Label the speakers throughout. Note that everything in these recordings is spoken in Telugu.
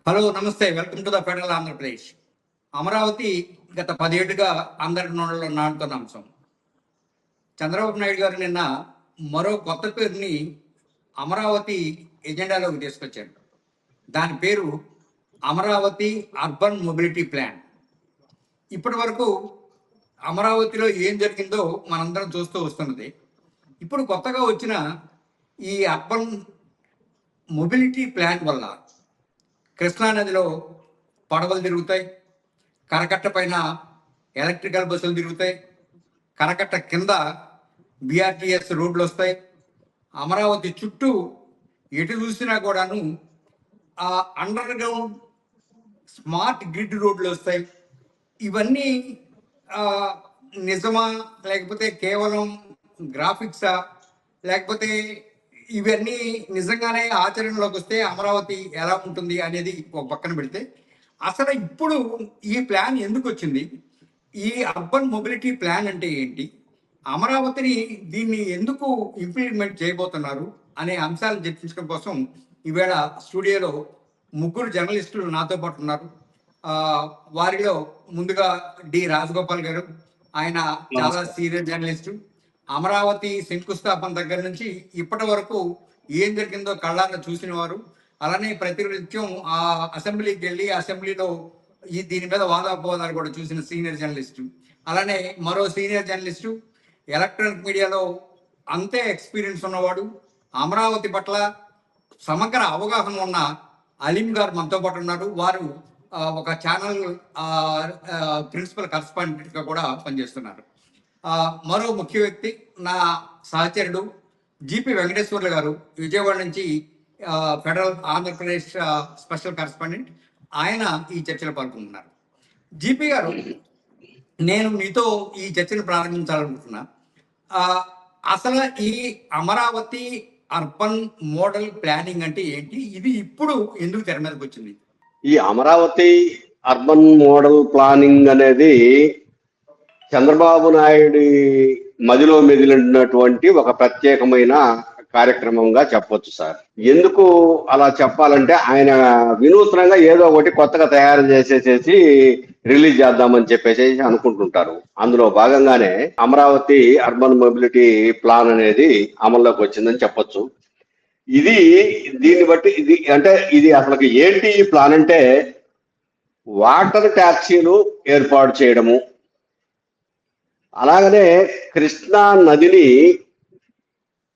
Speaker 1: హలో నమస్తే, welcome to the federal Andhra Pradesh. Amaravati గత 10 ఏళ్లుగా అందరి నోళ్ళలో నాటుతున్న అంశం. చంద్రబాబు నాయుడు గారు నిన్న మరో కొత్త పేరుని అమరావతి ఎజెండాలోకి తీసుకొచ్చారు. దాని పేరు అమరావతి అర్బన్ మొబిలిటీ ప్లాన్. ఇప్పటి వరకు అమరావతిలో ఏం జరిగిందో మనందరం చూస్తూ వస్తున్నది. ఇప్పుడు కొత్తగా వచ్చిన ఈ అర్బన్ మొబిలిటీ ప్లాన్ వల్ల కృష్ణానదిలో పడవలు తిరుగుతాయి, కరకట్ట పైన ఎలక్ట్రికల్ బస్సులు తిరుగుతాయి, కరకట్ట కింద బిఆర్టీఎస్ రోడ్లు వస్తాయి. అమరావతి చుట్టూ ఎటు చూసినా కూడాను అండర్ గ్రౌండ్ స్మార్ట్ గ్రిడ్ రోడ్లు వస్తాయి. ఇవన్నీ నిజమా, లేకపోతే కేవలం గ్రాఫిక్సా, లేకపోతే ఇవన్నీ నిజంగానే ఆచరణలోకి వస్తే అమరావతి ఎలా ఉంటుంది అనేది ఒక పక్కన పెడితే, అసలు ఇప్పుడు ఈ ప్లాన్ ఎందుకు వచ్చింది, ఈ అర్బన్ మొబిలిటీ ప్లాన్ అంటే ఏంటి, అమరావతిని దీన్ని ఎందుకు ఇంప్లిమెంట్ చేయబోతున్నారు అనే అంశాలను చర్చించడం కోసం ఈవేళ స్టూడియోలో ముగ్గురు జర్నలిస్టులు నాతో పాటు ఉన్నారు. వారిలో ముందుగా డి రాజగోపాల్ గారు. ఆయన చాలా సీనియర్ జర్నలిస్టు. అమరావతి శంకుస్థాపన దగ్గర నుంచి ఇప్పటి వరకు ఏం జరిగిందో కళ్ళారా చూసిన వారు. అలానే ప్రతినిత్యం ఆ అసెంబ్లీకి వెళ్ళి అసెంబ్లీలో దీని మీద వాదాపోదాలు కూడా చూసిన సీనియర్ జర్నలిస్టు. అలానే మరో సీనియర్ జర్నలిస్టు, ఎలక్ట్రానిక్ మీడియాలో అంతే ఎక్స్పీరియన్స్ ఉన్నవాడు, అమరావతి పట్ల సమగ్ర అవగాహన ఉన్న అలీం గారు మనతో పాటు ఉన్నారు. వారు ఒక ఛానల్ ప్రిన్సిపల్ కరస్పాండెంట్గా కూడా పనిచేస్తున్నారు. మరో ముఖ్య వ్యక్తి, నా సహచరుడు జిపి వెంకటేశ్వర్లు గారు, విజయవాడ నుంచి ఫెడరల్ ఆంధ్రప్రదేశ్ స్పెషల్ కరస్పాండెంట్. ఆయన ఈ చర్చలో పాల్గొంటున్నారు. జిపి గారు, నేను మీతో ఈ చర్చను ప్రారంభించాలనుకుంటున్నా. అసలు ఈ అమరావతి అర్బన్ మోడల్ ప్లానింగ్ అంటే ఏంటి, ఇది ఇప్పుడు ఎందుకు తెర మీదకి వచ్చింది?
Speaker 2: ఈ అమరావతి అర్బన్ మోడల్ ప్లానింగ్ అనేది చంద్రబాబు నాయుడు మదిలో మెదిలినటువంటి ఒక ప్రత్యేకమైన కార్యక్రమంగా చెప్పొచ్చు సార్. ఎందుకు అలా చెప్పాలంటే, ఆయన వినూత్నంగా ఏదో ఒకటి కొత్తగా తయారు చేసేసేసి రిలీజ్ చేద్దామని చెప్పేసి అనుకుంటుంటారు. అందులో భాగంగానే అమరావతి అర్బన్ మొబిలిటీ ప్లాన్ అనేది అమల్లోకి వచ్చిందని చెప్పొచ్చు. దీన్ని బట్టి ఇది అసలు ఏంటి ఈ ప్లాన్ అంటే, వాటర్ ట్యాక్సీలు ఏర్పాటు చేయడము, అలాగనే కృష్ణా నదిని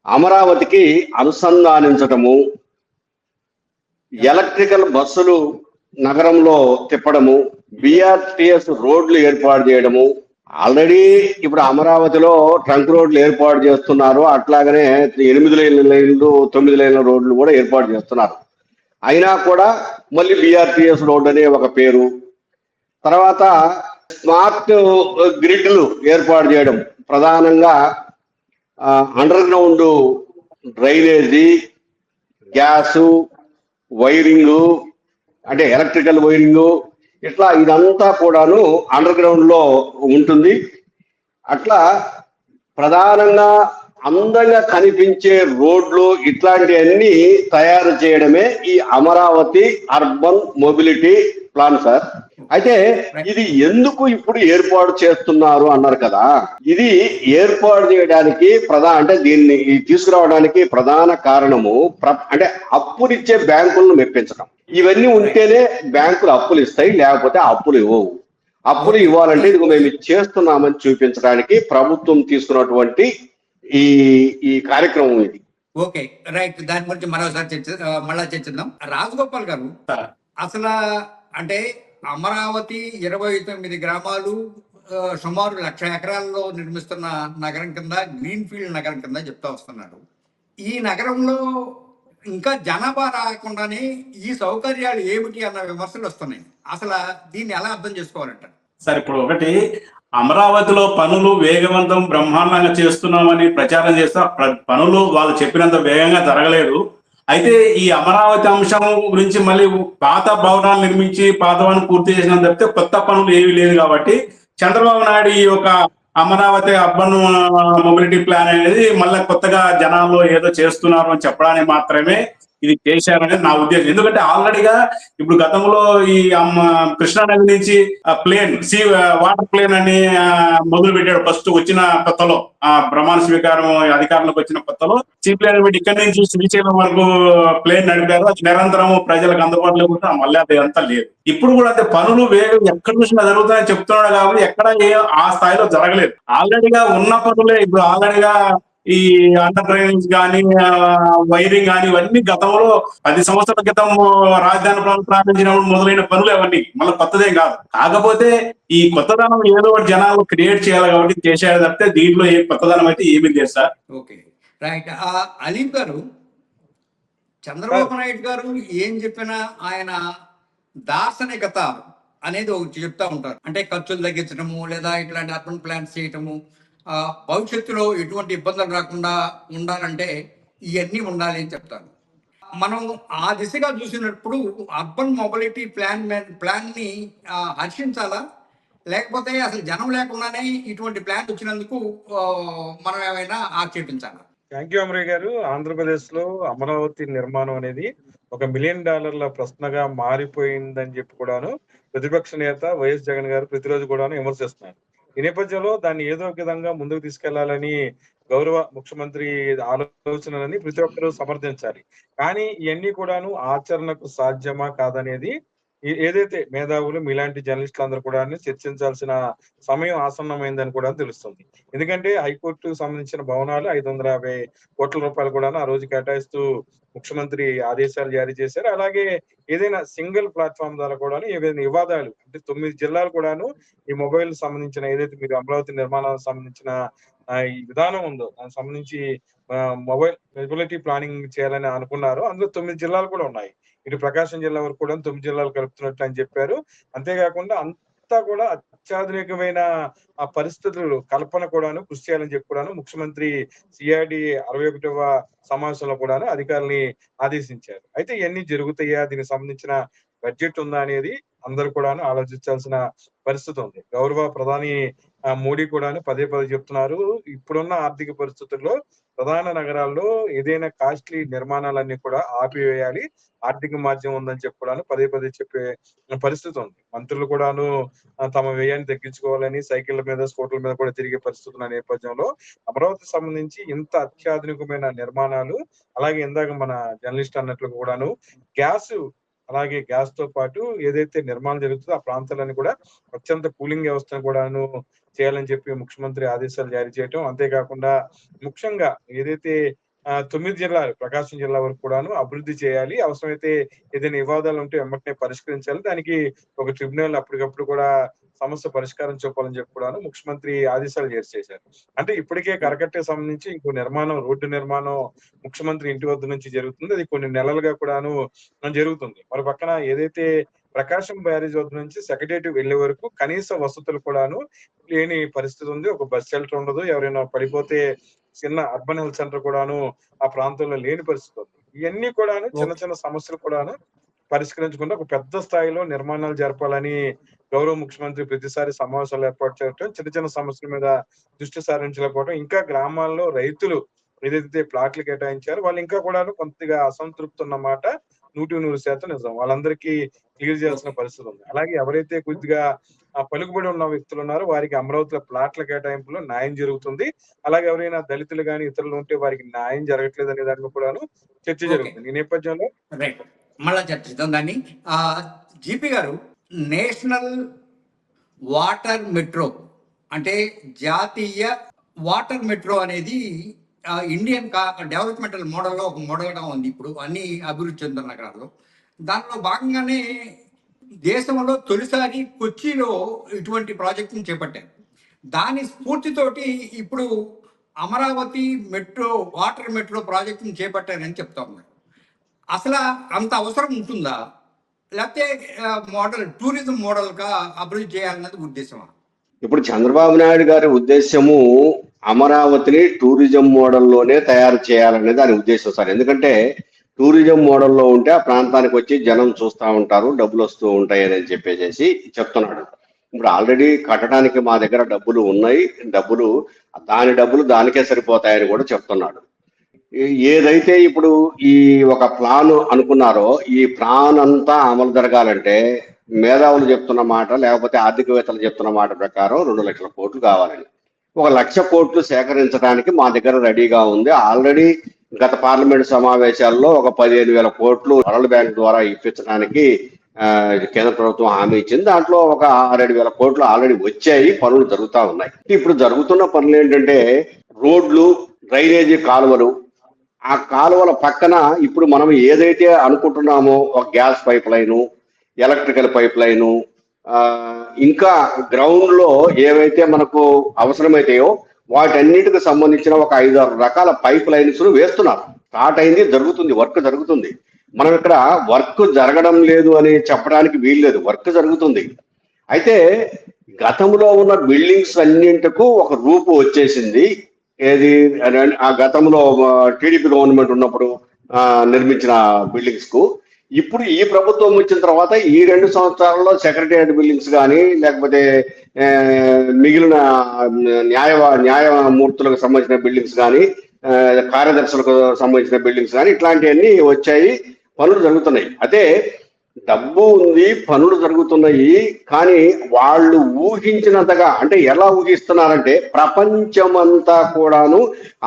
Speaker 2: అమరావతికి అనుసంధానించటము, ఎలక్ట్రికల్ బస్సులు నగరంలో తిప్పడము, బిఆర్టీఎస్ రోడ్లు ఏర్పాటు చేయడము. ఆల్రెడీ ఇప్పుడు అమరావతిలో ట్రంక్ రోడ్లు ఏర్పాటు చేస్తున్నారు. అట్లాగనే 8 లైన్లు 9 లైన్ల రోడ్లు కూడా ఏర్పాటు చేస్తున్నారు. అయినా కూడా మళ్ళీ బిఆర్టీఎస్ రోడ్ అనే ఒక పేరు. తర్వాత స్మార్ట్ గ్రిడ్లు ఏర్పాటు చేయడం, ప్రధానంగా under ground drainage, gas, wiring, అంటే ఎలక్ట్రికల్ వైరింగు, ఇదంతా కూడాను అండర్ గ్రౌండ్ లో ఉంటుంది. అట్లా ప్రధానంగా అందంగా కనిపించే రోడ్లు ఇట్లాంటివన్నీ తయారు చేయడమే ఈ Amaravati urban mobility plan sir. అయితే ఇది ఎందుకు ఇప్పుడు ఏర్పాటు చేస్తున్నారు అన్నారు కదా. ఇది ఏర్పాటు చేయడానికి దీన్ని తీసుకురావడానికి ప్రధాన కారణము అంటే అప్పులిచ్చే బ్యాంకులను మెప్పించడం. ఇవన్నీ ఉంటేనే బ్యాంకులు అప్పులు ఇస్తాయి, లేకపోతే అప్పులు ఇవ్వవు. అప్పులు ఇవ్వాలంటే ఇది మేము చేస్తున్నామని చూపించడానికి ప్రభుత్వం తీసుకున్నటువంటి ఈ కార్యక్రమం ఇది.
Speaker 1: Okay, right. దాని గురించి మరోసారి మళ్ళా చర్చిద్దాం. రాజగోపాల్ గారు, అసలు అంటే అమరావతి 29 గ్రామాలు, సుమారు 1,00,000 ఎకరాల్లో నిర్మిస్తున్న నగరం కింద, గ్రీన్ ఫీల్డ్ నగరం కింద చెప్తా వస్తున్నారు. ఈ నగరంలో ఇంకా జనాభా రాకుండానే ఈ సౌకర్యాలు ఏమిటి అన్న విమర్శలు వస్తున్నాయి. అసలు దీన్ని ఎలా అర్థం చేసుకోవాలంట?
Speaker 3: సార్, ఇప్పుడు ఒకటి, అమరావతిలో పనులు వేగవంతం బ్రహ్మాండంగా చేస్తున్నామని ప్రచారం చేస్తా, పనులు వాళ్ళు చెప్పినంత వేగంగా జరగలేదు. అయితే ఈ అమరావతి అంశం గురించి మళ్ళీ పాత భవనాలు నిర్మించి పాతవాన్ని పూర్తి చేసినంత తప్పితే కొత్త పనులు ఏవి లేదు. కాబట్టి చంద్రబాబు నాయుడు ఈ యొక్క అమరావతి అర్బన్ మొబిలిటీ ప్లాన్ అనేది మళ్ళీ కొత్తగా జనాల్లో ఏదో చేస్తున్నారు అని చెప్పడానికి మాత్రమే ఇది చేశారనేది నా ఉద్దేశం. ఎందుకంటే ఆల్రెడీగా ఇప్పుడు గతంలో ఈ కృష్ణానది నుంచి ప్లేన్ వాటర్ ప్లేన్ అని మొదలు పెట్టాడు ఫస్ట్ వచ్చిన కొత్తలో, ప్రమాణ స్వీకారం అధికారంలోకి వచ్చిన కొత్తలో సీ ప్లేన్ పెట్టి ఇక్కడి నుంచి శ్రీశైలం వరకు ప్లేన్ నడిపారు. అది నిరంతరం ప్రజలకు అందుబాటులో కూడా మళ్ళీ అది అంతా లేదు. ఇప్పుడు కూడా అంతే పనులు వేగం ఎక్కడ చూసినా జరుగుతాయని చెప్తున్నాడు కాబట్టి ఎక్కడ ఆ స్థాయిలో జరగలేదు. ఆల్రెడీగా ఉన్న పనులే ఇప్పుడు ఆల్రెడీగా ఈ అండర్ డ్రైనేజ్ కానీ వైరింగ్ కానీ ఇవన్నీ గతంలో 10 సంవత్సరాల క్రితం రాజధాని ప్రారంభించినప్పుడు మొదలైన పనులు అవన్నీ మళ్ళీ కొత్తదేం కాదు. కాకపోతే ఈ కొత్తదనం ఏదో ఒకటి జనాలు క్రియేట్ చేయాలి కాబట్టి చేసేది తప్పితే దీంట్లో ఏ కొత్తదనం అయితే ఏమీ లేదు సార్.
Speaker 1: Okay, right. అలీం గారు, చంద్రబాబు నాయుడు గారు ఏం చెప్పినా ఆయన దార్శనికత అనేది ఒకటి చెప్తా ఉంటారు. అంటే ఖర్చులు తగ్గించడము లేదా ఇట్లాంటి అర్బన్ ప్లాన్స్ చేయటము, భవిష్యత్తులో ఎటువంటి ఇబ్బందులు రాకుండా ఉండాలంటే ఇవన్నీ ఉండాలి అని చెప్తారు. మనం ఆ దిశగా చూసినప్పుడు అర్బన్ మొబిలిటీ ప్లాన్ని హర్షించాలా, లేకపోతే అసలు జనం లేకుండానే ఇటువంటి ప్లాన్ వచ్చినందుకు మనం ఏమైనా ఆక్షేపించాలా?
Speaker 4: థ్యాంక్ యూ అమరయ్య గారు. ఆంధ్రప్రదేశ్ లో అమరావతి నిర్మాణం అనేది $1 మిలియన్ ప్రశ్నగా మారిపోయిందని చెప్పి కూడాను ప్రతిపక్ష నేత వైఎస్ జగన్ గారు ప్రతిరోజు కూడాను విమర్శిస్తున్నారు. ఈ నేపథ్యంలో దాన్ని ఏదో ఒక విధంగా ముందుకు తీసుకెళ్లాలని గౌరవ ముఖ్యమంత్రి ఆలోచనలని ప్రతి ఒక్కరూ సమర్థించాలి. కానీ ఇవన్నీ కూడాను ఆచరణకు సాధ్యమా కాదనేది ఏదైతే మేధావులు మీలాంటి జర్నలిస్టులు అందరూ కూడా చర్చించాల్సిన సమయం ఆసన్నమైందని కూడా తెలుస్తుంది. ఎందుకంటే హైకోర్టుకు సంబంధించిన భవనాలు 550 కోట్ల రూపాయలు కూడా ఆ రోజు కేటాయిస్తూ ముఖ్యమంత్రి ఆదేశాలు జారీ చేశారు. అలాగే ఏదైనా సింగిల్ ప్లాట్ఫామ్ ద్వారా కూడా ఏదైనా వివాదాలు అంటే 9 జిల్లాలు కూడాను ఈ మొబైల్ సంబంధించిన ఏదైతే మీరు అమరావతి నిర్మాణానికి సంబంధించిన ఈ విధానం ఉందో దానికి సంబంధించి మొబైల్ మొబిలిటీ ప్లానింగ్ చేయాలని అనుకున్నారు. అందులో 9 జిల్లాలు కూడా ఉన్నాయి. ఇటు ప్రకాశం జిల్లా వరకు కూడా 9 జిల్లాలు కలుపుతున్నట్లు అని చెప్పారు. అంతేకాకుండా అంతా కూడా అత్యాధునికమైన ఆ పరిస్థితులు కల్పన కూడాను కృషి చేయాలని చెప్పి కూడాను ముఖ్యమంత్రి సిఆర్డి 61వ సమావేశంలో కూడాను అధికారుల్ని ఆదేశించారు. అయితే ఇవన్నీ జరుగుతాయా, దీనికి సంబంధించిన బడ్జెట్ ఉందా అనేది అందరూ కూడాను ఆలోచించాల్సిన పరిస్థితి ఉంది. గౌరవ ప్రధాని మోడీ కూడాను పదే చెప్తున్నారు, ఇప్పుడున్న ఆర్థిక పరిస్థితుల్లో ప్రధాన నగరాల్లో ఏదైనా కాస్ట్లీ నిర్మాణాలన్నీ కూడా ఆపివేయాలి, ఆర్థిక మాధ్యం ఉందని చెప్పి కూడాను పదే చెప్పే పరిస్థితి ఉంది. మంత్రులు కూడాను తమ వ్యయాన్ని తగ్గించుకోవాలని సైకిళ్ల మీద స్కూటర్ల మీద కూడా తిరిగే పరిస్థితి ఉన్న నేపథ్యంలో అమరావతికి సంబంధించి ఇంత అత్యాధునికమైన నిర్మాణాలు, అలాగే ఇందాక మన జర్నలిస్ట్ అన్నట్లు కూడాను అలాగే గ్యాస్ తో పాటు ఏదైతే నిర్మాణం జరుగుతుందో ఆ ప్రాంతాలన్నీ కూడా అత్యంత కూలింగ్ వ్యవస్థను కూడాను చేయాలని చెప్పి ముఖ్యమంత్రి ఆదేశాలు జారీ చేయటం, అంతేకాకుండా ముఖ్యంగా ఏదైతే 9 జిల్లాలు ప్రకాశం జిల్లా వరకు కూడాను అభివృద్ధి చేయాలి, అవసరమైతే ఏదైనా వివాదాలు ఉంటే వెంటనే పరిష్కరించాలి, దానికి ఒక ట్రిబ్యునల్ అప్పటికప్పుడు కూడా సమస్య పరిష్కారం చూపాలని చెప్పి కూడాను ముఖ్యమంత్రి ఆదేశాలు జారీ చేశారు. అంటే ఇప్పటికే కరకట్టే సంబంధించి ఇంకో నిర్మాణం, రోడ్డు నిర్మాణం ముఖ్యమంత్రి ఇంటి వద్ద నుంచి జరుగుతుంది. అది కొన్ని నెలలుగా కూడాను జరుగుతుంది. మరి పక్కన ఏదైతే ప్రకాశం బ్యారేజ్ వద్ద నుంచి సెక్రటేరియట్ వెళ్లే వరకు కనీస వసతులు కూడాను లేని పరిస్థితి ఉంది. ఒక బస్ షెల్టర్ ఉండదు, ఎవరైనా పడిపోతే చిన్న అర్బన్ హెల్త్ సెంటర్ కూడాను ఆ ప్రాంతంలో లేని పరిస్థితి ఉంది. ఇవన్నీ కూడాను చిన్న సమస్యలు కూడాను పరిష్కరించకుండా ఒక పెద్ద స్థాయిలో నిర్మాణాలు జరపాలని గౌరవ ముఖ్యమంత్రి ప్రతిసారి సమావేశాలు ఏర్పాటు చేయడం, చిన్న సమస్యల మీద దృష్టి సారించలేకపోవడం, ఇంకా గ్రామాల్లో రైతులు ఏదైతే ప్లాట్లు కేటాయించారో వాళ్ళు ఇంకా కూడాను కొంతగా అసంతృప్తి ఉన్నమాట 100% నిజం. వాళ్ళందరికీ క్లియర్ చేయాల్సిన పరిస్థితి ఉంది. అలాగే ఎవరైతే కొద్దిగా పలుకుబడి ఉన్న వ్యక్తులు ఉన్నారో వారికి అమరావతిలో ప్లాట్ల కేటాయింపులో న్యాయం జరుగుతుంది. అలాగే ఎవరైనా దళితులు కానీ ఇతరులు ఉంటే వారికి న్యాయం జరగట్లేదు అనే దాని కూడాను చర్చ జరుగుతుంది. ఈ నేపథ్యంలో
Speaker 1: మళ్ళా చర్చిద్దాం దాన్ని. జీపీ గారు, నేషనల్ వాటర్ మెట్రో అంటే జాతీయ వాటర్ మెట్రో అనేది ఇండియన్ డెవలప్మెంటల్ మోడల్లో ఒక మోడల్గా ఉంది ఇప్పుడు అన్ని అభివృద్ధి చెందుతున్న నగరాల్లో. దానిలో భాగంగానే దేశంలో తొలిసారి కొచ్చిలో ఇటువంటి ప్రాజెక్టును చేపట్టారు. దాని స్ఫూర్తితోటి ఇప్పుడు అమరావతి మెట్రో వాటర్ మెట్రో ప్రాజెక్టును చేపట్టారని చెప్తా ఉన్నారు. అసలు అంత అవసరం ఉంటుందా, లేకపోతే టూరిజం మోడల్గా అభివృద్ధి చేయాలన్నది ఉద్దేశమా?
Speaker 2: ఇప్పుడు చంద్రబాబు నాయుడు గారి ఉద్దేశము అమరావతిని టూరిజం మోడల్లోనే తయారు చేయాలనేది దాని ఉద్దేశం సార్. ఎందుకంటే టూరిజం మోడల్లో ఉంటే ఆ ప్రాంతానికి వచ్చి జనం చూస్తూ ఉంటారు, డబ్బులు వస్తూ ఉంటాయి అని చెప్పేసి చెప్తున్నాడు. ఇప్పుడు ఆల్రెడీ కట్టడానికి మా దగ్గర డబ్బులు ఉన్నాయి, దాని డబ్బులు దానికే సరిపోతాయని కూడా చెప్తున్నాడు. ఏదైతే ఇప్పుడు ఈ ఒక ప్లాన్ అనుకున్నారో ఈ ప్లాన్ అంతా అమలు జరగాలంటే మేధావులు చెప్తున్న మాట లేకపోతే ఆర్థికవేత్తలు చెప్తున్న మాట ప్రకారం 2 లక్షల కోట్లు కావాలని. 1 లక్ష కోట్లు సేకరించడానికి మా దగ్గర రెడీగా ఉంది. ఆల్రెడీ గత పార్లమెంట్ సమావేశాల్లో ఒక 15,000 కోట్లు వరల్డ్ బ్యాంక్ ద్వారా ఇప్పించడానికి కేంద్ర ప్రభుత్వం హామీ ఇచ్చింది. దాంట్లో ఒక 6,000 కోట్లు ఆల్రెడీ వచ్చాయి, పనులు జరుగుతూ ఉన్నాయి. ఇప్పుడు జరుగుతున్న పనులు ఏంటంటే రోడ్లు, డ్రైనేజీ కాలువలు, ఆ కాలువల పక్కన ఇప్పుడు మనం ఏదైతే అనుకుంటున్నామో ఒక gas pipe line, electrical pipe line, ఇంకా గ్రౌండ్ లో ఏవైతే మనకు అవసరమైతాయో వాటన్నిటికి సంబంధించిన ఒక 5-6 రకాల పైప్ లైన్స్ వేస్తున్నారు. స్టార్ట్ అయింది, జరుగుతుంది, వర్క్ జరుగుతుంది. మనం ఇక్కడ వర్క్ జరగడం లేదు అని చెప్పడానికి వీల్లేదు, వర్క్ జరుగుతుంది. అయితే గతంలో ఉన్న బిల్డింగ్స్ అన్నింటికు ఒక రూపు వచ్చేసింది. ఏది ఆ గతంలో టీడీపీ గవర్నమెంట్ ఉన్నప్పుడు నిర్మించిన బిల్డింగ్స్ కు ఇప్పుడు ఈ ప్రభుత్వం వచ్చిన తర్వాత ఈ 2 సంవత్సరాల్లో సెక్రటేరియట్ బిల్డింగ్స్ కానీ లేకపోతే మిగిలిన న్యాయమూర్తులకు సంబంధించిన బిల్డింగ్స్ కానీ కార్యదర్శులకు సంబంధించిన బిల్డింగ్స్ కానీ ఇట్లాంటివన్నీ వచ్చాయి, పనులు జరుగుతున్నాయి. అదే డబ్బు ఉంది, పనులు జరుగుతున్నాయి, కానీ వాళ్ళు ఊహించినంతగా అంటే ఎలా ఊహిస్తున్నారంటే ప్రపంచమంతా కూడాను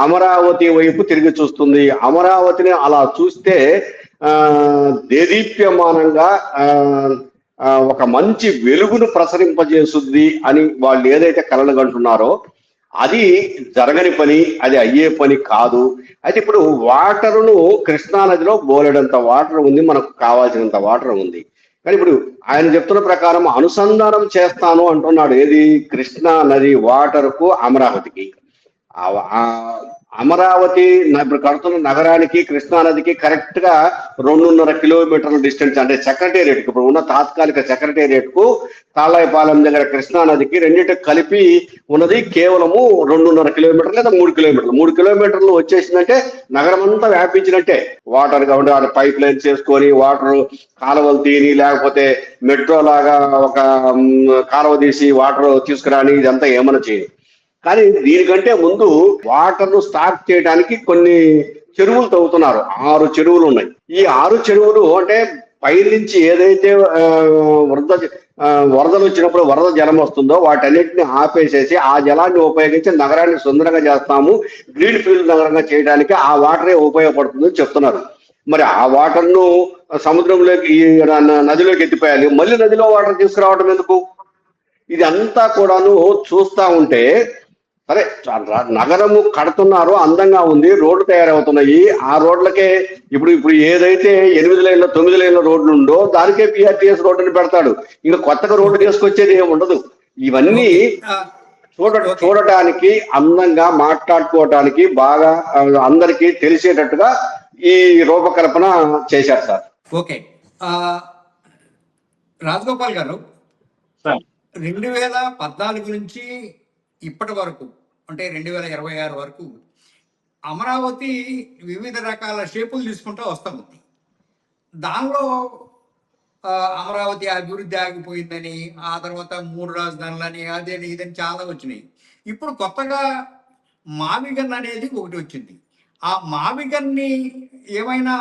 Speaker 2: అమరావతి వైపు తిరిగి చూస్తుంది. అమరావతిని అలా చూస్తే దేదీప్యమానంగా ఒక మంచి వెలుగును ప్రసరింపజేస్తుంది అని వాళ్ళు ఏదైతే కలలు కంటున్నారో అది జరగని పని, అది అయ్యే పని కాదు. అయితే ఇప్పుడు వాటరును కృష్ణానదిలో బోలెడంత వాటర్ ఉంది, మనకు కావాల్సినంత వాటర్ ఉంది. కానీ ఇప్పుడు ఆయన చెప్తున్న ప్రకారం అనుసంధానం చేస్తాను అంటున్నాడు. ఏది? కృష్ణా నది వాటర్కు అమరావతికి. అమరావతి ఇప్పుడు కడుతున్న నగరానికి కృష్ణానదికి కరెక్ట్ గా 2.5 కిలోమీటర్ల డిస్టెన్స్. అంటే సెక్రటేరియట్ ఇప్పుడు ఉన్న తాత్కాలిక సెక్రటేరియట్ కు తాళాయిపాలెం దగ్గర కృష్ణానదికి రెండింటికి కలిపి ఉన్నది కేవలము 2.5 కిలోమీటర్లు లేదా 3 కిలోమీటర్లు. 3 కిలోమీటర్లు వచ్చేసిందంటే నగరం అంతా వ్యాపించినట్టే. వాటర్ కాబట్టి వాటి పైప్ లైన్స్ చేసుకొని వాటర్ కాలువలు తీని లేకపోతే మెట్రో లాగా ఒక కాలువ తీసి వాటర్ తీసుకురాని ఇదంతా ఏమైనా చేయాలి. కానీ దీనికంటే ముందు వాటర్ ను స్టాక్ చేయడానికి కొన్ని చెరువులు తవ్వుతున్నారు. 6 చెరువులు ఉన్నాయి. ఈ 6 చెరువులు అంటే పైనుంచి ఏదైతే వరదలు వచ్చినప్పుడు వరద జలం వస్తుందో వాటన్నిటిని ఆపేసేసి ఆ జలాన్ని ఉపయోగించి నగరాన్ని సుందరంగా చేస్తాము, గ్రీన్ ఫీల్డ్ నగరంగా చేయడానికి ఆ వాటరే ఉపయోగపడుతుందని చెప్తున్నారు. మరి ఆ వాటర్ ను సముద్రంలోకి నదిలోకి ఎత్తిపోయాలి, మళ్ళీ నదిలో వాటర్ తీసుకురావడం ఎందుకు? ఇది అంతా కూడాను చూస్తా ఉంటే సరే నగరము కడుతున్నారు, అందంగా ఉంది, రోడ్లు తయారవుతున్నాయి. ఆ రోడ్లకే ఇప్పుడు ఏదైతే 8 లైన్ల 9 లైన్ల రోడ్లు ఉందో దానికే పిఆర్టీఎస్ రోడ్డుని పెడతాడు. ఇంకా కొత్తగా రోడ్డు తీసుకొచ్చేది ఏమి ఉండదు. ఇవన్నీ చూడటానికి అందంగా మాట్లాడుకోవటానికి బాగా అందరికీ తెలిసేటట్టుగా ఈ రూపకల్పన చేశారు సార్.
Speaker 1: ఓకే, రాజగోపాల్ గారు 2014 నుంచి ఇప్పటి వరకు అంటే 2026 వరకు అమరావతి వివిధ రకాల షేపులు తీసుకుంటూ వస్తూ ఉంది. దానిలో అమరావతి అభివృద్ధి ఆగిపోయిందని, ఆ తర్వాత 3 రాజధానులని, అదని ఇదని చాలా వచ్చినాయి. ఇప్పుడు కొత్తగా మావిగన్ అనేది ఒకటి వచ్చింది. ఆ మావిగన్ని ఏమైనా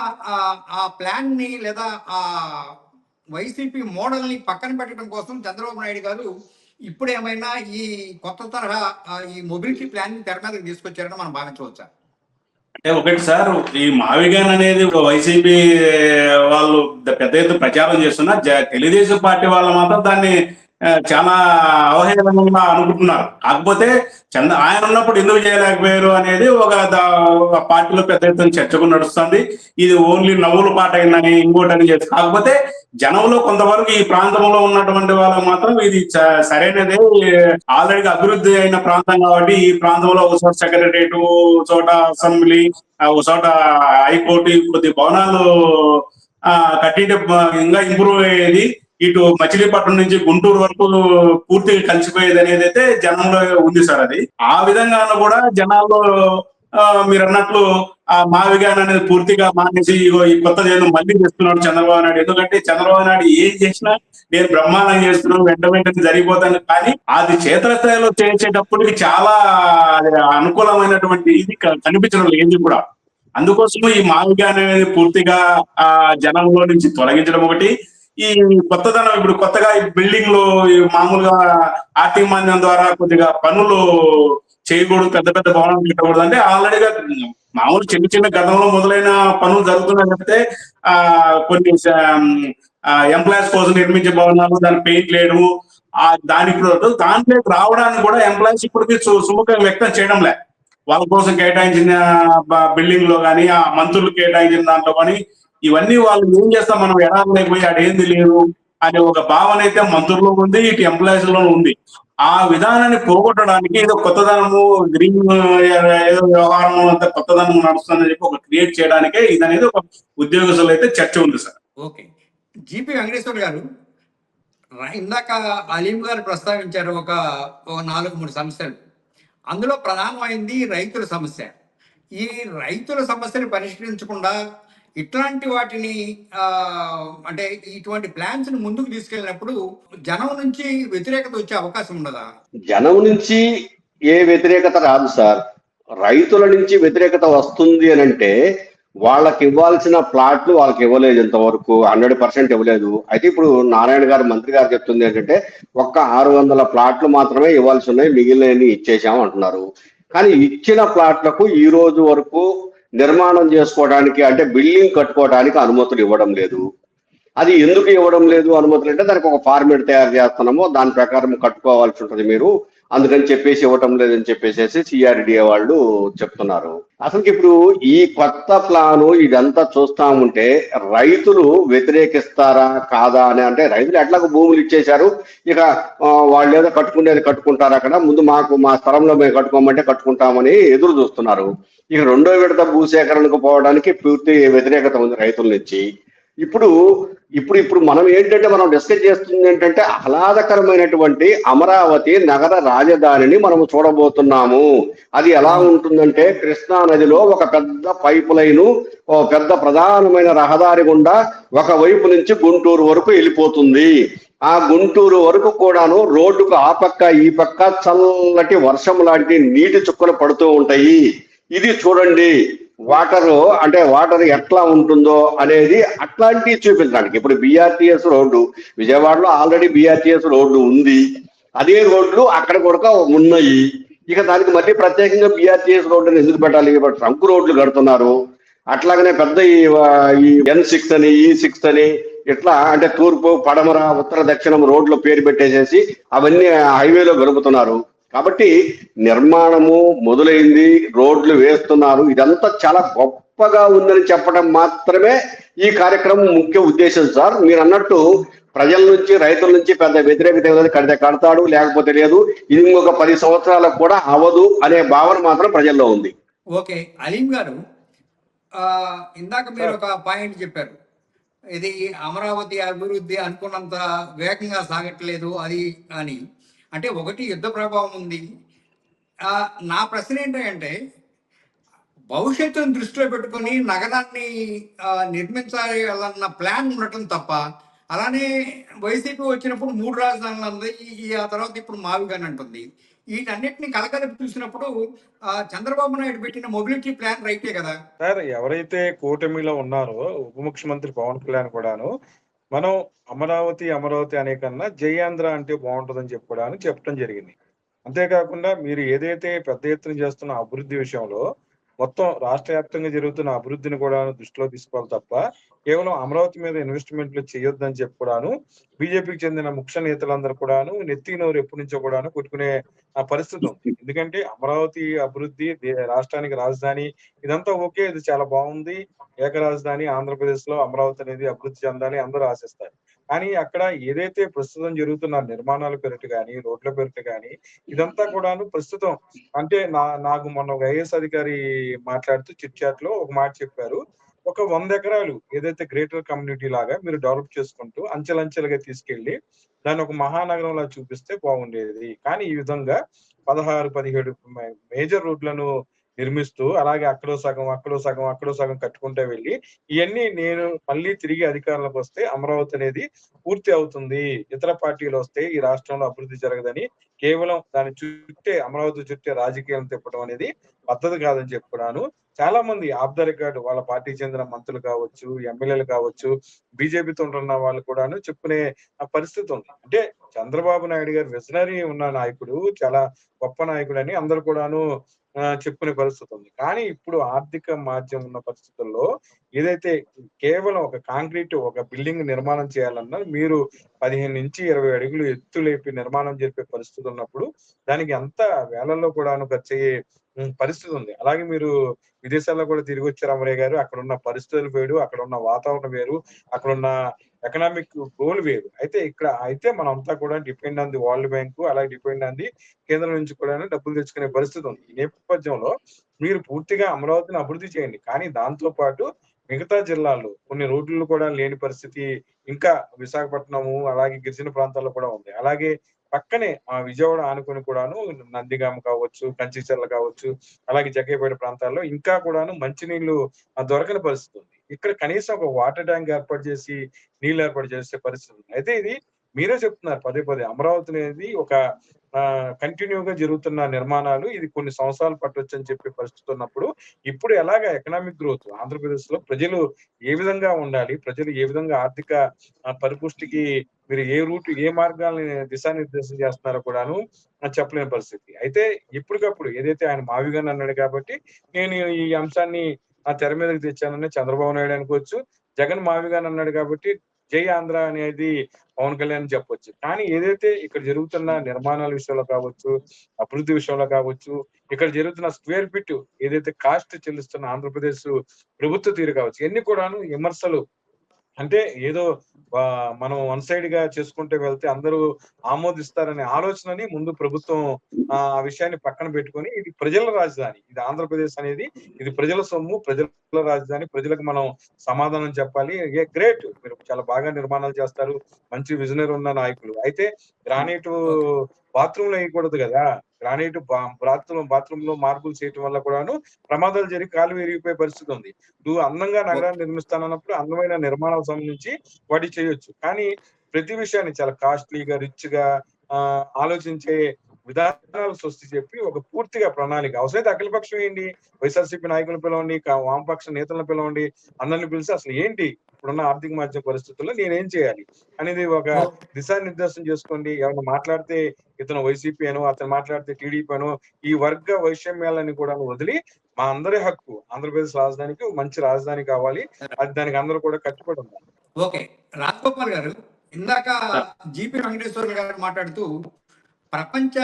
Speaker 1: ఆ ప్లాన్ని లేదా ఆ వైసీపీ మోడల్ని పక్కన పెట్టడం కోసం చంద్రబాబు నాయుడు గారు ఇప్పుడు ఏమైనా ఈ కొత్త తరహా ఈ మొబిలిటీ ప్లాన్ ని తెర మీదకి తీసుకొచ్చారని మనం భావించవచ్చా?
Speaker 3: అంటే ఒకటి సార్, ఈ మావిగాన్ అనేది వైసీపీ వాళ్ళు పెద్ద ఎత్తున ప్రచారం చేస్తున్నా, తెలుగుదేశం పార్టీ వాళ్ళు మాత్రం దాన్ని చాలా అవహేళనంగా అనుకుంటున్నారు. కాకపోతే ఆయన ఉన్నప్పుడు ఎందుకు చేయలేకపోయారు అనేది ఒక పార్టీలో పెద్ద ఎత్తున చర్చకు నడుస్తుంది. ఇది ఓన్లీ నవ్వుల పాట అయిందని ఇంకోటని చేసి, కాకపోతే జనంలో కొంతవరకు ఈ ప్రాంతంలో ఉన్నటువంటి వాళ్ళకి మాత్రం ఇది సరైనదే, ఆల్రెడీ అభివృద్ధి అయిన ప్రాంతం కాబట్టి ఈ ప్రాంతంలో ఒక చోట సెక్రటరియట్, చోట అసెంబ్లీ, ఒక చోట హైకోర్టు, కొద్ది భవనాలు కట్టింటే ఇంకా ఇంప్రూవ్ అయ్యేది, ఇటు మచిలీపట్నం నుంచి గుంటూరు వరకు పూర్తిగా కలిసిపోయేది అనేది అయితే జనంలో ఉంది సార్. అది ఆ విధంగా కూడా జనాల్లో మీరు అన్నట్లు ఆ మావిగాన్ అనేది పూర్తిగా మానేసి ఈ కొత్తది ఏదో మళ్ళీ చేస్తున్నాడు చంద్రబాబు నాయుడు. ఎందుకంటే చంద్రబాబు నాయుడు ఏం చేసినా నేను బ్రహ్మాండం చేస్తున్నాను, వెంటనే జరిగిపోతాను, కానీ అది క్షేత్రస్థాయిలో చేసేటప్పటికి చాలా అనుకూలమైనటువంటి ఇది కనిపించడం లేదు కూడా. అందుకోసం ఈ మావిగాన్ అనేది పూర్తిగా ఆ జనంలో నుంచి తొలగించడం ఒకటి, ఈ కొత్తదనం ఇప్పుడు కొత్తగా ఈ బిల్డింగ్ లో ఈ మామూలుగా ఆర్థిక మాంద్యం ద్వారా కొద్దిగా పనులు చేయకూడదు, పెద్ద పెద్ద భవనాలు కట్టకూడదు అంటే ఆల్రెడీగా మామూలు చిన్న చిన్న గతంలో మొదలైన పనులు జరుగుతున్నాయి తప్పితే ఆ కొన్ని ఎంప్లాయీస్ కోసం నిర్మించే భవనాలు దాని పెయింట్ వేయడము దానికి దాంట్లోకి రావడానికి కూడా ఎంప్లాయీస్ ఇప్పటికీ సుముఖంగా వ్యక్తం చేయడం లే. వాళ్ళ కోసం కేటాయించిన బిల్డింగ్ లో కానీ ఆ మంత్రులు కేటాయించిన దాంట్లో కానీ ఇవన్నీ వాళ్ళు ఏం చేస్తాం మనం ఎడాలు లేకపోయి అడేంది లేదు అనే ఒక భావన అయితే మంత్రుల్లో ఉంది, ఇటు ఎంప్లాయీస్ లోనూ ఉంది. ఆ విధానాన్ని పోగొట్టడానికి ఏదో కొత్తదనము గ్రీన్ ఏదో వ్యవహారం అంతా కొత్తదనం నడుస్తుందని చెప్పి ఒక క్రియేట్ చేయడానికే ఇది అనేది ఒక ఉద్యోగస్తులు అయితే చర్చ ఉంది సార్.
Speaker 1: ఓకే, జిపి వెంకటేశ్వర గారు ఇందాక అలీం గారు ప్రస్తావించారు ఒక 4-3 సమస్యలు. అందులో ప్రధానమైంది రైతుల సమస్య. ఈ రైతుల సమస్యను పరిష్కరించకుండా ఇట్లాంటి వాటిని అంటే ఇటువంటి ప్లాన్స్ ని ముందుకు తీసుకెళ్ళినప్పుడు జనం నుంచి వ్యతిరేకత వచ్చే అవకాశం ఉండదా?
Speaker 2: జనం నుంచి ఏ వ్యతిరేకత రాదు సార్. రైతుల నుంచి వ్యతిరేకత వస్తుంది అని అంటే వాళ్ళకి ఇవ్వాల్సిన ప్లాట్లు వాళ్ళకి ఇవ్వలేదు, ఇంతవరకు 100% ఇవ్వలేదు. అయితే ఇప్పుడు నారాయణ గారు మంత్రి గారు చెప్తుంది ఏంటంటే ఒక్క 600 ప్లాట్లు మాత్రమే ఇవ్వాల్సి ఉన్నాయి, మిగిలినవి ఇచ్చేసాము అంటున్నారు. కానీ ఇచ్చిన ప్లాట్లకు ఈ రోజు వరకు నిర్మాణం చేసుకోవడానికి అంటే బిల్డింగ్ కట్టుకోవడానికి అనుమతులు ఇవ్వడం లేదు. అది ఎందుకు ఇవ్వడం లేదు అనుమతులు అంటే దానికి ఒక ఫార్మేట్ తయారు చేస్తున్నామో దాని ప్రకారం కట్టుకోవాల్సి ఉంటుంది మీరు, అందుకని చెప్పేసి ఇవ్వటం లేదని చెప్పేసి సిఆర్డిఏ వాళ్ళు చెప్తున్నారు. అసలు ఇప్పుడు ఈ కొత్త ప్లాను ఇదంతా చూస్తా ఉంటే రైతులు వ్యతిరేకిస్తారా కాదా అని, అంటే రైతులు ఎట్లాగో భూములు ఇచ్చేశారు, ఇక వాళ్ళు ఏదో కట్టుకునేది కట్టుకుంటారు, అక్కడ ముందు మా స్థలంలో మేము కట్టుకోమంటే కట్టుకుంటామని ఎదురు చూస్తున్నారు. ఇక రెండో విడత భూసేకరణకు పోవడానికి పూర్తి వ్యతిరేకత ఉంది రైతుల నుంచి. ఇప్పుడు మనం ఏంటంటే మనం డిస్కస్ చేస్తుంది ఏంటంటే ఆహ్లాదకరమైనటువంటి అమరావతి నగర రాజధానిని మనం చూడబోతున్నాము. అది ఎలా ఉంటుందంటే కృష్ణా నదిలో ఒక పెద్ద పైపు లైను, ఒక పెద్ద ప్రధానమైన రహదారి గుండా ఒకవైపు నుంచి గుంటూరు వరకు వెళ్ళిపోతుంది. ఆ గుంటూరు వరకు కూడాను రోడ్డుకు ఆ పక్క ఈ పక్క చల్లటి వర్షం లాంటి నీటి చుక్కలు పడుతూ ఉంటాయి. ఇది చూడండి వాటర్ ఎట్లా ఉంటుందో అనేది అట్లాంటివి చూపించడానికి. ఇప్పుడు బిఆర్టీఎస్ రోడ్డు విజయవాడలో ఆల్రెడీ బిఆర్టీఎస్ రోడ్డు ఉంది, అదే రోడ్లు అక్కడ కూడా ఉన్నాయి. ఇక దానికి మళ్ళీ ప్రత్యేకంగా బిఆర్టీఎస్ రోడ్డుని ఎందుకు పెట్టాలి? ట్రంక్ రోడ్లు కడుతున్నారు. అట్లాగనే పెద్ద ఈ N6 అని E6 అని ఇట్లా అంటే తూర్పు పడమర ఉత్తర దక్షిణం రోడ్లు పేరు పెట్టేసేసి అవన్నీ హైవేలో గడుపుతున్నారు. కాబట్టి నిర్మాణము మొదలైంది, రోడ్లు వేస్తున్నారు. ఇదంతా చాలా గొప్పగా ఉందని చెప్పడం మాత్రమే ఈ కార్యక్రమం ముఖ్య ఉద్దేశం సార్. మీరు అన్నట్టు ప్రజల నుంచి రైతుల నుంచి పెద్ద వ్యతిరేకత కడితే కడతాడు, లేకపోతే లేదు, ఇది ఇంకొక 10 సంవత్సరాలకు కూడా అవదు అనే భావన మాత్రం ప్రజల్లో ఉంది.
Speaker 1: ఓకే, అలీం గారు ఇందాక మీరు ఒక పాయింట్ చెప్పారు, ఇది అమరావతి అభివృద్ధి అనుకున్నంత వేగంగా సాగట్లేదు అది అని. అంటే ఒకటి యుద్ధ ప్రభావం ఉంది. నా ప్రశ్న ఏంటంటే భవిష్యత్తును దృష్టిలో పెట్టుకుని నగరాన్ని నిర్మించాలన్న ప్లాన్ ఉండటం తప్ప, అలానే వైసీపీ వచ్చినప్పుడు 3 రాజధానులు ఉంది, ఆ తర్వాత ఇప్పుడు మావిగాన్ అంటుంది. వీటన్నిటిని కలగలిపి చూసినప్పుడు చంద్రబాబు నాయుడు పెట్టిన మొబిలిటీ ప్లాన్ రైతే కదా
Speaker 4: సార్. ఎవరైతే కూటమిలో ఉన్నారో ఉప ముఖ్యమంత్రి పవన్ కళ్యాణ్ కూడాను మనం అమరావతి అనే కన్నా జయాంధ్ర అంటే బాగుంటుందని చెప్పడం జరిగింది. అంతేకాకుండా మీరు ఏదైతే పెద్ద ఎత్తున చేస్తున్న అభివృద్ధి విషయంలో మొత్తం రాష్ట్ర వ్యాప్తంగా జరుగుతున్న అభివృద్ధిని కూడా దృష్టిలో తీసుకోవాలి తప్ప కేవలం అమరావతి మీద ఇన్వెస్ట్మెంట్లు చేయొద్దని చెప్పి కూడాను బీజేపీకి చెందిన ముఖ్య నేతలందరూ కూడాను నెత్తి నోరు ఎప్పటి నుంచో కూడాను కొట్టుకునే పరిస్థితి ఉంది. ఎందుకంటే అమరావతి అభివృద్ధి, రాష్ట్రానికి రాజధాని, ఇదంతా ఓకే, ఇది చాలా బాగుంది, ఏక రాజధాని ఆంధ్రప్రదేశ్ లో అమరావతి అనేది అభివృద్ధి చెందాలి అందరూ ఆశిస్తారు. కానీ అక్కడ ఏదైతే ప్రస్తుతం జరుగుతున్న నిర్మాణాల పేరిట కానీ రోడ్ల పేరిట కానీ ఇదంతా కూడాను ప్రస్తుతం అంటే నాకు మొన్న ఒక ఐఏఎస్ అధికారి మాట్లాడుతూ చిట్ చాట్ లో ఒక మాట చెప్పారు, ఒక 100 ఎకరాలు ఏదైతే గ్రేటర్ కమ్యూనిటీ లాగా మీరు డెవలప్ చేసుకుంటూ అంచెలంచెలుగా తీసుకెళ్లి దాన్ని ఒక మహానగరంలా చూపిస్తే బాగుండేది. కానీ ఈ విధంగా 16-17 మేజర్ రోడ్లను నిర్మిస్తూ అలాగే అక్కడో సగం కట్టుకుంటూ వెళ్ళి ఇవన్నీ నేను మళ్ళీ తిరిగి అధికారంలోకి వస్తే అమరావతి అనేది పూర్తి అవుతుంది, ఇతర పార్టీలు వస్తే ఈ రాష్ట్రంలో అభివృద్ధి జరగదని కేవలం దాని చుట్టే అమరావతి చుట్టే రాజకీయాలను తిప్పడం అనేది పద్ధతి కాదని చెప్పుకున్నాను. చాలా మంది ఆఫ్ ద రికార్డ్ వాళ్ళ పార్టీకి చెందిన మంత్రులు కావచ్చు, ఎమ్మెల్యేలు కావచ్చు, బీజేపీతో ఉంటున్న వాళ్ళు కూడాను చెప్పుకునే పరిస్థితి ఉంది. అంటే చంద్రబాబు నాయుడు గారు విజనరీ ఉన్న నాయకుడు, చాలా గొప్ప నాయకుడు అని అందరూ కూడాను చెప్పుకునే పరిస్థితి ఉంది. కానీ ఇప్పుడు ఆర్థిక మాధ్యం ఉన్న పరిస్థితుల్లో ఏదైతే కేవలం ఒక కాంక్రీట్ ఒక బిల్డింగ్ నిర్మాణం చేయాలన్నా మీరు 15 నుంచి 20 అడుగులు ఎత్తు లేపి నిర్మాణం జరిపే పరిస్థితి ఉన్నప్పుడు దానికి ఎంత వేలల్లో కూడాను ఖర్చయ్యే పరిస్థితి ఉంది. అలాగే మీరు విదేశాల్లో కూడా తిరిగి వచ్చారు అమరయ్య గారు. అక్కడ ఉన్న పరిస్థితులు వేరు, అక్కడ ఉన్న వాతావరణం వేరు, అక్కడ ఉన్న ఎకనామిక్ గోల్ వేరు. అయితే మనం అంతా కూడా depend on the world bank, అలాగే డిపెండ్ ఆన్ ది కేంద్రం నుంచి కూడా డబ్బులు తెచ్చుకునే పరిస్థితి ఉంది. ఈ నేపథ్యంలో మీరు పూర్తిగా అమరావతిని అభివృద్ధి చేయండి. కానీ దాంతో పాటు మిగతా జిల్లాల్లో కొన్ని రోడ్లు కూడా లేని పరిస్థితి ఇంకా విశాఖపట్నము అలాగే గిరిజన ప్రాంతాల్లో కూడా ఉంది. అలాగే పక్కనే విజయవాడ ఆనుకొని కూడాను నందిగామ కావచ్చు, కంచిచర్ల కావచ్చు, అలాగే జగ్గయ్యపేట ప్రాంతాల్లో ఇంకా కూడాను మంచినీళ్లు దొరకని పరిస్థితి ఉంది. ఇక్కడ కనీసం ఒక వాటర్ ట్యాంక్ ఏర్పాటు చేసి నీళ్లు ఏర్పాటు చేసే పరిస్థితి ఉంది. అయితే ఇది మీరే చెప్తున్నారు పదే పదే అమరావతి అనేది ఒక కంటిన్యూగా జరుగుతున్న నిర్మాణాలు, ఇది కొన్ని సంవత్సరాలు పట్టొచ్చు అని చెప్పే పరిస్థితి ఉన్నప్పుడు ఇప్పుడు ఎలాగ ఎకనామిక్ గ్రోత్ ఆంధ్రప్రదేశ్ లో ప్రజలు ఏ విధంగా ఉండాలి, ప్రజలు ఏ విధంగా ఆర్థిక పరిపుష్టికి మీరు ఏ మార్గాల్ని దిశానిర్దేశం చేస్తున్నారో కూడాను చెప్పలేని పరిస్థితి. అయితే ఇప్పటికప్పుడు ఏదైతే ఆయన మావిగాని అన్నాడు కాబట్టి నేను ఈ అంశాన్ని తెర మీదకి తెచ్చానని చంద్రబాబు నాయుడు అనుకోవచ్చు, జగన్ మావిగాని అన్నాడు కాబట్టి జై ఆంధ్ర అనేది పవన్ కళ్యాణ్ చెప్పొచ్చు. కానీ ఏదైతే ఇక్కడ జరుగుతున్న నిర్మాణాల విషయంలో కావచ్చు, అభివృద్ధి విషయంలో కావచ్చు, ఇక్కడ జరుగుతున్న స్క్వేర్ ఫీట్ ఏదైతే కాస్ట్ చెల్లిస్తున్న ఆంధ్రప్రదేశ్ ప్రభుత్వ తీరు కావచ్చు, ఇవన్నీ కూడాను విమర్శలు. అంటే ఏదో మనం వన్ సైడ్ గా చేసుకుంటే వెళ్తే అందరూ ఆమోదిస్తారనే ఆలోచనని ముందు ప్రభుత్వం ఆ విషయాన్ని పక్కన పెట్టుకొని ఇది ప్రజల రాజధాని, ఇది ఆంధ్రప్రదేశ్ అనేది ఇది ప్రజల సొమ్ము, ప్రజల రాజధాని, ప్రజలకు మనం సమాధానం చెప్పాలి. గ్రేట్, మీరు చాలా బాగా నిర్మాణాలు చేస్తారు, మంచి విజనరీ ఉన్న నాయకులు. అయితే గ్రానైట్ బాత్రూమ్ లో వేయకూడదు కదా, గ్రానైట్ బాత్రూమ్ లో మార్బుల్స్ వేయటం వల్ల కూడాను ప్రమాదాలు జరిగి కాలు విరిగిపోయే పరిస్థితి ఉంది. నువ్వు అందంగా నగరాన్ని నిర్మిస్తానన్నప్పుడు అందమైన నిర్మాణాలకు సంబంధించి వాటి చేయొచ్చు. కానీ ప్రతి విషయాన్ని చాలా కాస్ట్లీగా రిచ్ గా ఆలోచించే విధానాలు సృష్టి చెప్పి ఒక పూర్తిగా ప్రణాళిక అవసరమైతే అఖిలపక్షం ఏంటి, వైఎస్ఆర్సీపీ నాయకులను పిలవండి, వామపక్ష నేతలను పిలవండి, అందరిని పిలిచి అసలు ఏంటి ఇప్పుడున్న ఆర్థిక మాధ్యమ పరిస్థితుల్లో నేనేం చేయాలి అనేది ఒక దిశానిర్దేశం చేసుకోండి. ఎవరైనా మాట్లాడితే ఇతను వైసీపీ అనో, అతను మాట్లాడితే టీడీపీ అనో, ఈ వర్గ వైషమ్యాలని కూడా వదిలి మా అందరి హక్కు ఆంధ్రప్రదేశ్ రాజధానికి మంచి రాజధాని కావాలి, అది దానికి అందరూ కూడా కట్టుబడి ఉన్నారు.
Speaker 1: ఓకే, రాజగోపాల్ గారు ఇందాక జీపీ వెంకటేశ్వర గారు మాట్లాడుతూ ప్రపంచ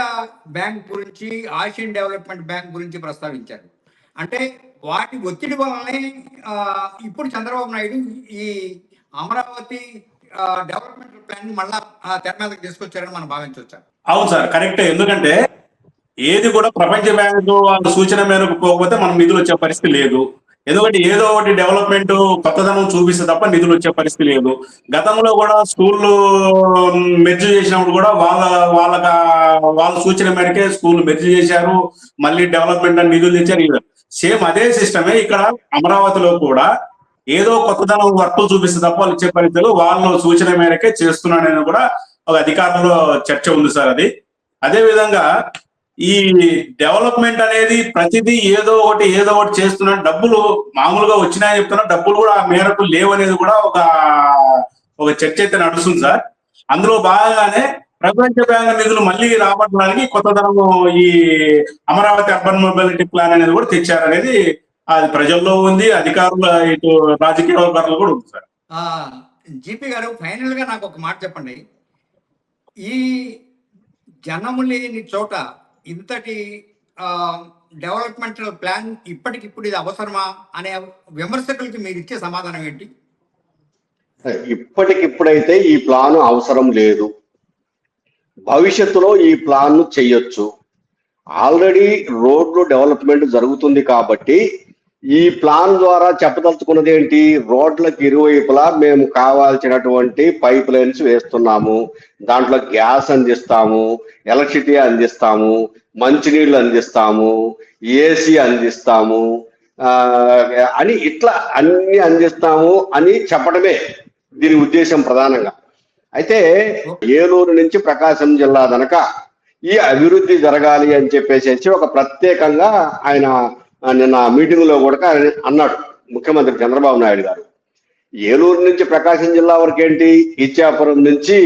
Speaker 1: బ్యాంక్ గురించి, ఆసియన్ డెవలప్మెంట్ బ్యాంక్ గురించి ప్రస్తావించారు. అంటే వాటి ఒత్తిడి వల్లనే ఇప్పుడు చంద్రబాబు నాయుడు ఈ అమరావతి డెవలప్మెంట్ ప్లాన్ మళ్ళా తెర మీదకి తీసుకొచ్చారని మనం భావించవచ్చు.
Speaker 3: అవును సార్, కరెక్టే. ఎందుకంటే ఏది కూడా ప్రపంచ బ్యాంకు వాళ్ళ సూచన మేరకు పోకపోతే మనం నిధులు వచ్చే పరిస్థితి లేదు. ఎందుకంటే ఏదో ఒకటి డెవలప్మెంట్ కొత్తదనం చూపిస్తే తప్ప నిధులు వచ్చే పరిస్థితి లేదు. గతంలో కూడా స్కూళ్ళు మెర్జ్ చేసినప్పుడు కూడా వాళ్ళ సూచన మేరకే స్కూల్ మెర్జ్ చేశారు, మళ్ళీ డెవలప్మెంట్ అని నిధులు తెచ్చారు. సేమ్ అదే సిస్టమే ఇక్కడ అమరావతిలో కూడా ఏదో కొత్తదనం వర్కులు చూపిస్తే తప్ప వాళ్ళు ఇచ్చే పరిస్థితులు వాళ్ళ సూచన మేరకే చేస్తున్నాడని కూడా ఒక అధికారుల్లో చర్చ ఉంది సార్. అదే విధంగా ఈ డెవలప్మెంట్ అనేది ప్రతిదీ ఏదో ఒకటి చేస్తున్నా, డబ్బులు మామూలుగా వచ్చినాయని చెప్తున్నా, డబ్బులు కూడా ఆ మేరకు లేవనేది కూడా ఒక చర్చ అయితే నడుస్తుంది సార్. అందులో భాగంగానే ప్రపంచ బ్యాంక్ నిధులు మళ్ళీ రాబట్టడానికి కొత్తదనం ఈ అమరావతి అర్బన్ మొబిలిటీ ప్లాన్ అనేది కూడా తెచ్చారనేది అది ప్రజల్లో ఉంది, అధికారుల ఇటు రాజకీయ వర్గాల్లో కూడా ఉంది సార్.
Speaker 1: జీపీ గారు, ఫైనల్ గా నాకు ఒక మాట చెప్పండి. ఈ జనము లేని చోట ఇంతటి డెవలప్మెంటల్ ప్లాన్ ఇప్పటికిప్పుడు ఇది అవసరమా అనే విమర్శకులకి మీరు ఇచ్చే సమాధానం ఏంటి?
Speaker 2: ఇప్పటికిప్పుడైతే ఈ ప్లాన్ అవసరం లేదు, భవిష్యత్తులో ఈ ప్లాన్ చేయొచ్చు. ఆల్రెడీ రోడ్లు డెవలప్మెంట్ జరుగుతుంది కాబట్టి ఈ ప్లాన్ ద్వారా చెప్పదలుచుకున్నది ఏంటి, రోడ్లకు ఇరువైపులా మేము కావాల్సినటువంటి పైప్ లైన్స్ వేస్తున్నాము, దాంట్లో గ్యాస్ అందిస్తాము, ఎలక్ట్రిసిటీ అందిస్తాము, మంచినీళ్ళు అందిస్తాము, ఏసీ అందిస్తాము అని ఇట్లా అన్ని అందిస్తాము అని చెప్పడమే దీని ఉద్దేశం ప్రధానంగా. అయితే ఏలూరు నుంచి ప్రకాశం జిల్లా కనుక ఈ అభివృద్ధి జరగాలి అని చెప్పేసి ఒక ప్రత్యేకంగా ఆయన నిన్న మీటింగ్ లో కూడా అన్నాడు ముఖ్యమంత్రి చంద్రబాబు నాయుడు గారు. ఏలూరు నుంచి ప్రకాశం జిల్లా వరకు ఏంటి, ఇచ్చాపురం నుంచి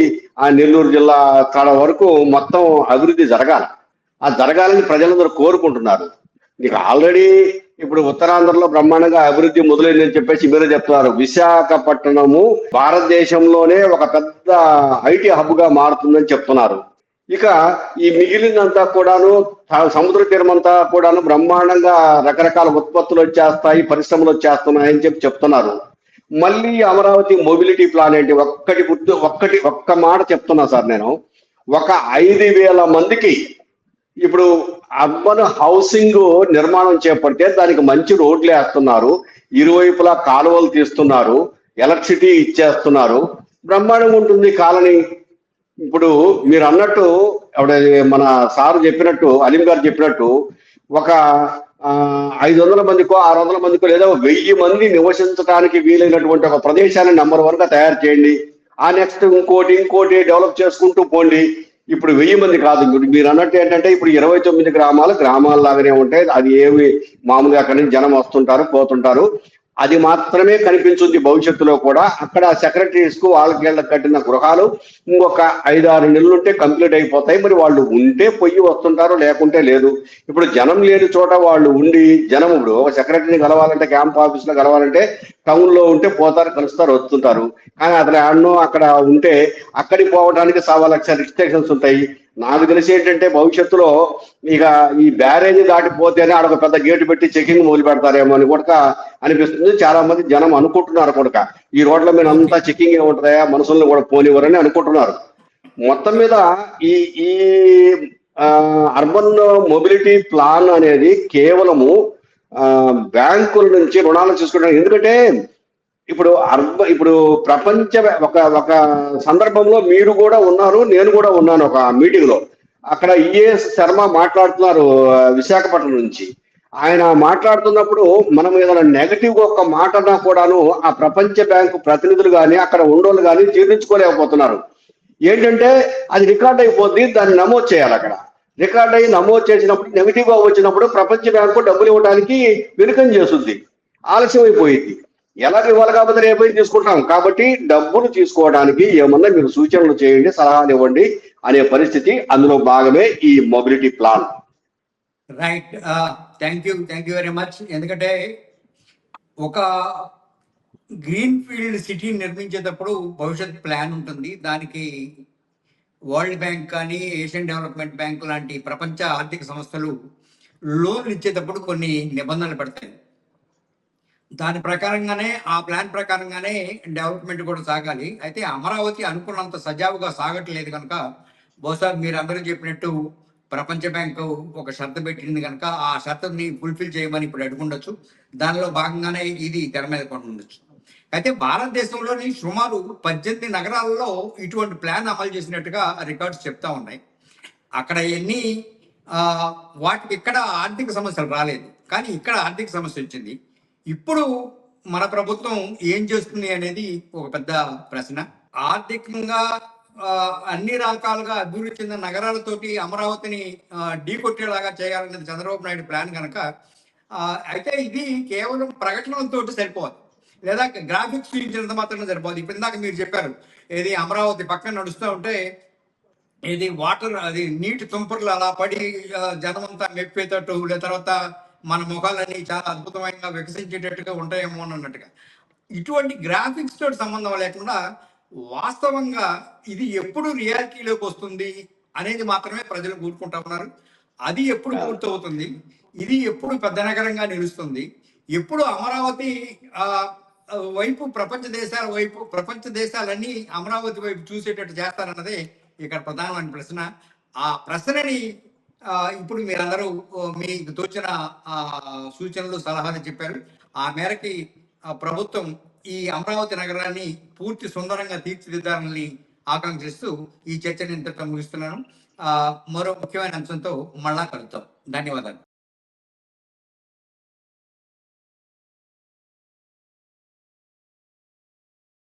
Speaker 2: ఆ నెల్లూరు జిల్లా కాడ వరకు మొత్తం అభివృద్ధి జరగాలి. ఆ జరగాలని ప్రజలందరూ కోరుకుంటున్నారు. నీకు ఆల్రెడీ ఇప్పుడు ఉత్తరాంధ్రలో బ్రహ్మాండంగా అభివృద్ధి మొదలైందని చెప్పేసి మీరే చెప్తున్నారు. విశాఖపట్నము భారతదేశంలోనే ఒక పెద్ద ఐటీ హబ్ గా మారుతుందని చెప్తున్నారు. ఇక ఈ మిగిలినంతా కూడాను సముద్ర తీరమంతా కూడాను బ్రహ్మాండంగా రకరకాల ఉత్పత్తులు వచ్చేస్తాయి, పరిశ్రమలు వచ్చేస్తున్నాయని చెప్తున్నారు. మళ్ళీ అమరావతి మొబిలిటీ ప్లాన్ ఏంటి? ఒక్క మాట చెప్తున్నా సార్ నేను. ఒక 5,000 మందికి ఇప్పుడు అర్బన్ హౌసింగ్ నిర్మాణం చేపడితే దానికి మంచి రోడ్లు వేస్తున్నారు, ఇరువైపులా కాలువలు తీస్తున్నారు, ఎలక్ట్రిసిటీ ఇచ్చేస్తున్నారు, బ్రహ్మాండంగా ఉంటుంది కాలనీ. ఇప్పుడు మీరు అన్నట్టు మన సారు చెప్పినట్టు, అలీం గారు చెప్పినట్టు, ఒక 500 మందికో 600 మందికో లేదా 1000 మంది నివసించడానికి వీలైనటువంటి ఒక ప్రదేశాన్ని నెంబర్ 1 గా తయారు చేయండి. ఆ నెక్స్ట్ ఇంకోటి డెవలప్ చేసుకుంటూ పోండి. ఇప్పుడు 1000 మంది కాదు, మీరు అన్నట్టు ఏంటంటే ఇప్పుడు 29 గ్రామాల్లాగానే ఉంటాయి. అది ఏమి మామూలుగా అక్కడి నుంచి జనం వస్తుంటారు పోతుంటారు, అది మాత్రమే కనిపించింది. భవిష్యత్తులో కూడా అక్కడ సెక్రటరీస్ కు వాళ్ళకి కట్టిన గృహాలు ఇంకొక 5-6 నెలలు ఉంటే కంప్లీట్ అయిపోతాయి. మరి వాళ్ళు ఉంటే పొయ్యి వస్తుంటారు, లేకుంటే లేదు. ఇప్పుడు జనం లేని చోట వాళ్ళు ఉండి జనం ఇప్పుడు ఒక సెక్రటరీని కలవాలంటే, క్యాంప్ ఆఫీస్ లో కలవాలంటే టౌన్ లో ఉంటే పోతారు, కలుస్తారు, వస్తుంటారు. కానీ అతను ఆడనో అక్కడ ఉంటే అక్కడికి పోవడానికి 1,00,000 రిస్ట్రిక్షన్స్ ఉంటాయి. నాకు తెలిసి ఏంటంటే భవిష్యత్తులో ఇక ఈ బ్యారేజీ దాటిపోతేనే ఆడొక పెద్ద గేటు పెట్టి చెకింగ్ మొదలు పెడతారేమో అని కూడా అనిపిస్తుంది. చాలా మంది జనం అనుకుంటున్నారు కూడా, ఈ రోడ్ల మీద అంతా చెకింగ్ ఏముంటుందా, మనుషులను కూడా పోనివ్వరని అనుకుంటున్నారు. మొత్తం మీద ఈ ఈ అర్బన్ మొబిలిటీ ప్లాన్ అనేది కేవలము బ్యాంకుల నుంచి రుణాలు తీసుకుంటారు. ఎందుకంటే ఇప్పుడు ప్రపంచ ఒక సందర్భంలో మీరు కూడా ఉన్నారు, నేను కూడా ఉన్నాను ఒక మీటింగ్ లో. అక్కడ ఈఏఎస్ శర్మ మాట్లాడుతున్నారు విశాఖపట్నం నుంచి. ఆయన మాట్లాడుతున్నప్పుడు మనం ఏదైనా నెగటివ్ గా ఒక మాట అన్నా కూడాను ఆ ప్రపంచ బ్యాంకు ప్రతినిధులు కానీ అక్కడ ఉండోళ్ళు కానీ జీర్ణించుకోలేకపోతున్నారు. ఏంటంటే అది రికార్డ్ అయిపోద్ది, దాన్ని నమోదు చేయాలి. అక్కడ రికార్డ్ అయ్యి నమోదు చేసినప్పుడు నెగిటివ్ గా వచ్చినప్పుడు ప్రపంచ బ్యాంకు డబ్బులు ఇవ్వడానికి వెనుకం చేస్తుంది, ఆలస్యం అయిపోయింది. ఎలాగ ఇవ్వాలి కాబట్టి రేపటి తీసుకుంటాం. కాబట్టి డబ్బులు తీసుకోవడానికి ఏమన్నా మీరు సూచనలు చేయండి, సలహాలు ఇవ్వండి అనే పరిస్థితి, అందులో భాగమే ఈ mobility plan.
Speaker 1: Right, thank you very much. ఎందుకంటే ఒక గ్రీన్ ఫీల్డ్ సిటీ నిర్మించేటప్పుడు భవిష్యత్ ప్లాన్ ఉంటుంది. దానికి వరల్డ్ బ్యాంక్ కానీ ఏషియన్ డెవలప్మెంట్ బ్యాంక్ లాంటి ప్రపంచ ఆర్థిక సంస్థలు లోన్లు ఇచ్చేటప్పుడు కొన్ని నిబంధనలు పెడతాయి. దాని ప్రకారంగానే, ఆ ప్లాన్ ప్రకారంగానే డెవలప్మెంట్ కూడా సాగాలి. అయితే అమరావతి అనుకున్నంత సజావుగా సాగట్లేదు కనుక బహుశా మీరు అందరూ చెప్పినట్టు ప్రపంచ బ్యాంకు ఒక షరతు పెట్టింది కనుక ఆ షరతుని ఫుల్ఫిల్ చేయమని ఇప్పుడు అడుగుండొచ్చు. దానిలో భాగంగానే ఇది తెర మీద ఉండొచ్చు. అయితే భారతదేశంలోని సుమారు 18 నగరాల్లో ఇటువంటి ప్లాన్ అమలు చేసినట్టుగా రికార్డ్స్ చెప్తా ఉన్నాయి. అక్కడ ఎన్ని వాటికి ఇక్కడ ఆర్థిక సమస్యలు రాలేదు, కానీ ఇక్కడ ఆర్థిక సమస్య వచ్చింది. ఇప్పుడు మన ప్రభుత్వం ఏం చేస్తుంది అనేది ఒక పెద్ద ప్రశ్న. ఆర్థికంగా అన్ని రకాలుగా అభివృద్ధి చెందిన నగరాలతోటి అమరావతిని ఢీకొట్టేలాగా చేయాలనేది చంద్రబాబు నాయుడు ప్లాన్ కనుక, అయితే ఇది కేవలం ప్రకటనలతో సరిపోదు, లేదా గ్రాఫిక్స్ చూపించినంత మాత్రమే సరిపోదు. ఇప్పుడు ఇందాక మీరు చెప్పారు, ఏది అమరావతి పక్కన నడుస్తూ ఉంటే ఇది వాటర్, అది నీటి తుంపర్లు అలా పడి జనమంతా మెప్పేటట్టు, లేదా తర్వాత మన ముఖాలన్నీ చాలా అద్భుతమైన వికసించేటట్టుగా ఉంటాయేమో అన్నట్టుగా, ఇటువంటి గ్రాఫిక్స్ తోటి సంబంధం లేకుండా వాస్తవంగా ఇది ఎప్పుడు రియాలిటీలోకి వస్తుంది అనేది మాత్రమే ప్రజలు కూరుకుంటా ఉన్నారు. అది ఎప్పుడు పూర్తవుతుంది, ఇది ఎప్పుడు పెద్ద నగరంగా నిలుస్తుంది, ఎప్పుడు అమరావతి వైపు ప్రపంచ దేశాలన్నీ అమరావతి వైపు చూసేటట్టు చేస్తారన్నదే ఇక్కడ ప్రధానమైన ప్రశ్న. ఆ ప్రశ్నని ఇప్పుడు మీరందరూ మీకు తోచిన సూచనలు సలహాలు చెప్పారు. ఆ మేరకి ప్రభుత్వం ఈ అమరావతి నగరాన్ని పూర్తి సుందరంగా తీర్చిదిద్దాలని ఆకాంక్షిస్తూ ఈ చర్చని ఇంతటితో ముగిస్తున్నాను. మరో ముఖ్యమైన అంశంతో మళ్ళా కలుద్దాం. ధన్యవాదాలు.